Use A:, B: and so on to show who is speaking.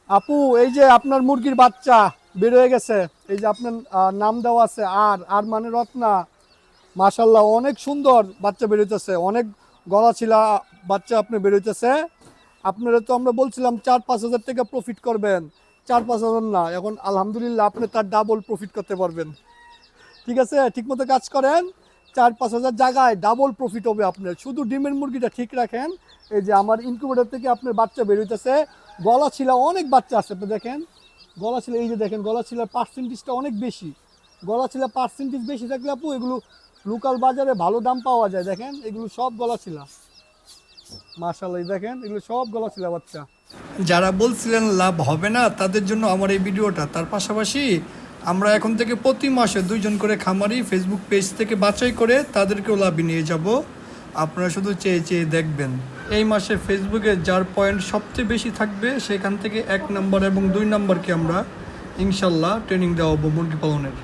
A: আপু এই যে আপনার মুরগির বাচ্চা বের হয়ে গেছে। এই যে আপনার নাম দেওয়া আছে আর আর মানে রত্না। মাশাল্লাহ অনেক সুন্দর বাচ্চা বেরোইতেছে, অনেক গলা ছিলা বাচ্চা আপনি বেরোইতেছে। আপনারা তো আমরা বলছিলাম 4-5 হাজার টাকা প্রফিট করবেন, 4-5 হাজার না, এখন আলহামদুলিল্লাহ আপনি তার ডাবল প্রফিট করতে পারবেন। ঠিক আছে, ঠিক মতো কাজ করেন, 4-5 হাজার জায়গায় ডাবল প্রফিট হবে আপনার। শুধু ডিমের মুরগিটা ঠিক রাখেন। এই যে আমার ইনকিউবেটর থেকে আপনার বাচ্চা বেরোইতেছে, গলা ছিলা অনেক বাচ্চা আছে, আপনি দেখেন গলা ছিল, এই যে দেখেন গলা ছিলার পার্সেন্টেজটা অনেক বেশি। গলা ছিলা পার্সেন্টেজ বেশি থাকলে আপু এগুলো লোকাল বাজারে ভালো দাম পাওয়া যায়। দেখেন এগুলো সব গলা ছিলা, মাশাআল্লাহ দেখেন এগুলো সব গলা ছিলা বাচ্চা। যারা বলছিলেন লাভ হবে না তাদের জন্য আমার এই ভিডিওটা। তার পাশাপাশি আমরা এখন থেকে প্রতি মাসে 2জন করে খামারি ফেসবুক পেজ থেকে বাছাই করে তাদেরকেও লাভে নিয়ে যাব। আপনারা শুধু চেয়ে চেয়ে দেখবেন। এই মাসে ফেসবুকে যার পয়েন্ট সবচেয়ে বেশি থাকবে সেখান থেকে 1 নম্বর এবং 2 নম্বরকে আমরা ইনশাল্লাহ ট্রেনিং দেওয়াবো মুরগি পালনের।